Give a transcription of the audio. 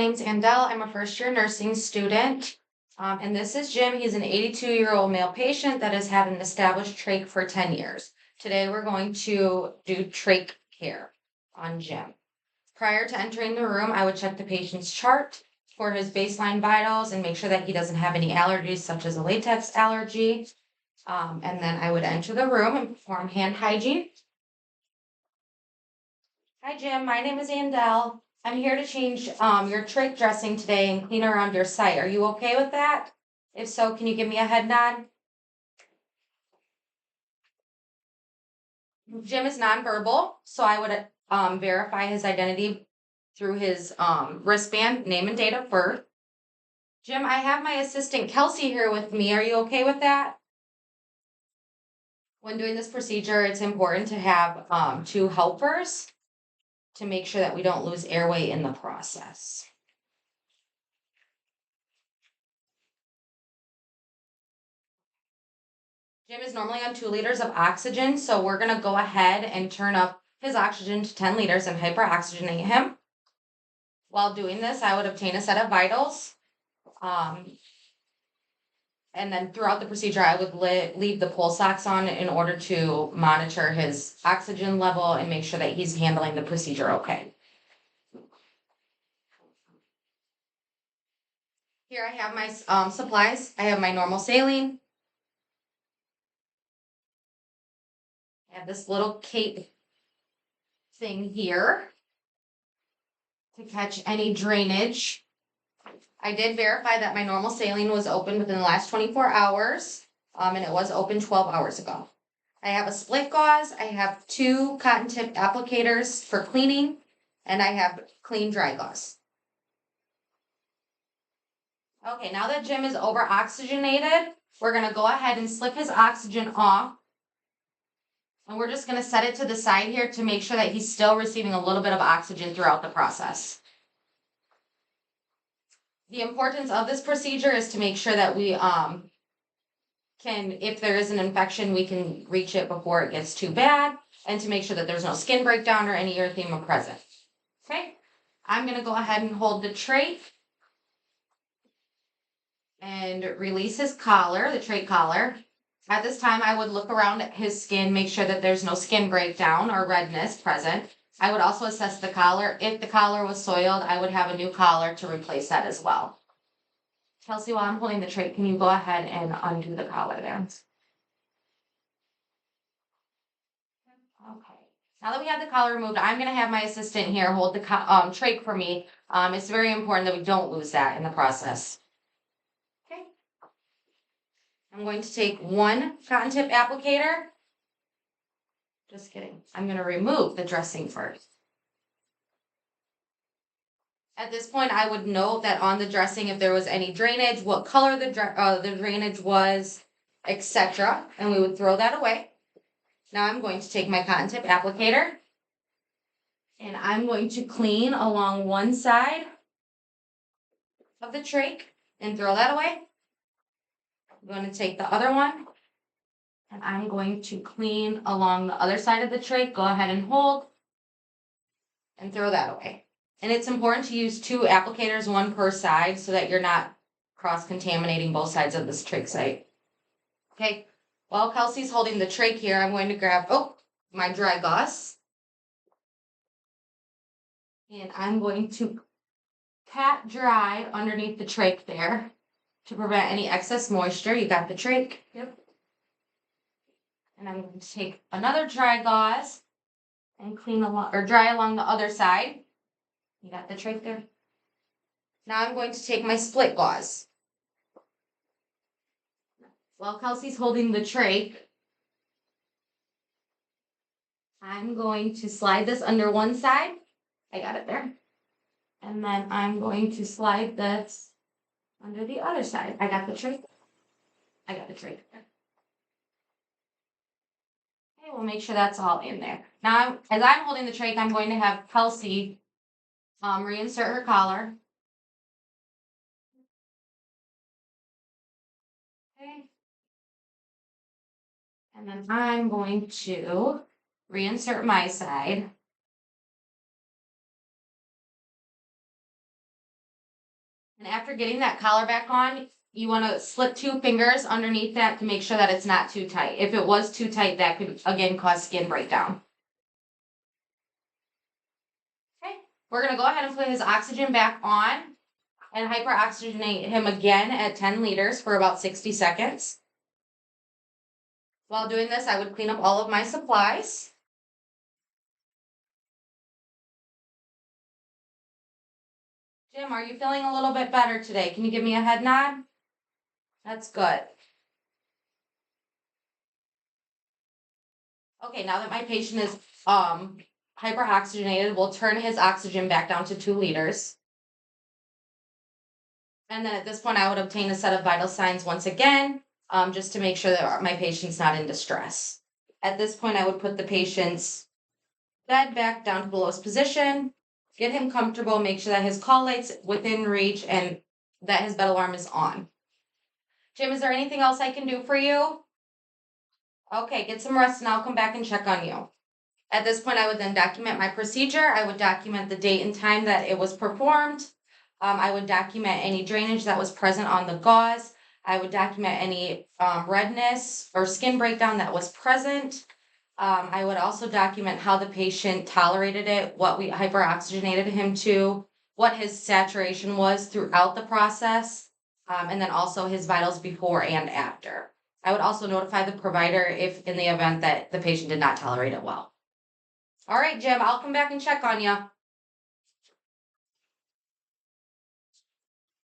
name's Andell. I'm a first-year nursing student. And this is Jim. He's an 82-year-old male patient that has had an established trach for 10 years. Today, we're going to do trach care on Jim. Prior to entering the room, I would check the patient's chart for his baseline vitals and make sure that he doesn't have any allergies, such as a latex allergy. And then I would enter the room and perform hand hygiene. Hi, Jim. My name is Andell. I'm here to change your trach dressing today and clean around your site. Are you okay with that? If so, can you give me a head nod? Jim is nonverbal, so I would verify his identity through his wristband, name and date of birth. Jim, I have my assistant Kelsey here with me. Are you okay with that? When doing this procedure, it's important to have two helpers to make sure that we don't lose airway in the process. Jim is normally on 2 liters of oxygen, so we're gonna go ahead and turn up his oxygen to 10 liters and hyperoxygenate him. While doing this, I would obtain a set of vitals. And then throughout the procedure, I would leave the pulse ox on in order to monitor his oxygen level and make sure that he's handling the procedure okay. Here I have my supplies. I have my normal saline. I have this little cape thing here to catch any drainage. I did verify that my normal saline was open within the last 24 hours, and it was open 12 hours ago. I have a split gauze, I have 2 cotton tip applicators for cleaning, and I have clean dry gauze. Okay, now that Jim is over oxygenated, we're gonna go ahead and slip his oxygen off. And we're just gonna set it to the side here to make sure that he's still receiving a little bit of oxygen throughout the process. The importance of this procedure is to make sure that we if there is an infection, we can reach it before it gets too bad, and to make sure that there's no skin breakdown or any erythema present. Okay, I'm gonna go ahead and hold the trach and release his collar, the trach collar. At this time, I would look around at his skin, make sure that there's no skin breakdown or redness present. I would also assess the collar. If the collar was soiled, I would have a new collar to replace that as well. Kelsey, while I'm holding the trach, can you go ahead and undo the collar there? Okay. Now that we have the collar removed, I'm going to have my assistant here hold the trach for me. It's very important that we don't lose that in the process. Okay. I'm going to take 1 cotton tip applicator. Just kidding. I'm going to remove the dressing first. At this point, I would note that on the dressing, if there was any drainage, what color the drainage was, etc., and we would throw that away. Now I'm going to take my cotton tip applicator, and I'm going to clean along one side of the trach and throw that away. I'm going to take the other one, and I'm going to clean along the other side of the trach. Go ahead and hold and throw that away. And it's important to use 2 applicators, 1 per side, so that you're not cross-contaminating both sides of this trach site. Okay, while Kelsey's holding the trach here, I'm going to grab, my dry gauze. And I'm going to pat dry underneath the trach there to prevent any excess moisture. You got the trach? Yep. And I'm going to take another dry gauze and dry along the other side. You got the trach there? Now I'm going to take my split gauze. While Kelsey's holding the trach, I'm going to slide this under one side. I got it there. And then I'm going to slide this under the other side. I got the trach. I got the trach there. Okay, we'll make sure that's all in there. Now, as I'm holding the trach, I'm going to have Kelsey reinsert her collar. Okay. And then I'm going to reinsert my side. And after getting that collar back on, you want to slip 2 fingers underneath that to make sure that it's not too tight. If it was too tight, that could again cause skin breakdown. Okay, we're going to go ahead and put his oxygen back on and hyperoxygenate him again at 10 liters for about 60 seconds. While doing this, I would clean up all of my supplies. Jim, are you feeling a little bit better today? Can you give me a head nod? That's good. Okay, now that my patient is hyperoxygenated, we'll turn his oxygen back down to 2 liters. And then at this point, I would obtain a set of vital signs once again, just to make sure that my patient's not in distress. At this point, I would put the patient's bed back down to the lowest position, get him comfortable, make sure that his call light's within reach and that his bed alarm is on. Jim, is there anything else I can do for you? Okay, get some rest and I'll come back and check on you. At this point, I would then document my procedure. I would document the date and time that it was performed. I would document any drainage that was present on the gauze. I would document any redness or skin breakdown that was present. I would also document how the patient tolerated it, what we hyperoxygenated him to, what his saturation was throughout the process, and then also his vitals before and after. I would also notify the provider if in the event that the patient did not tolerate it well. All right, Jim, I'll come back and check on you.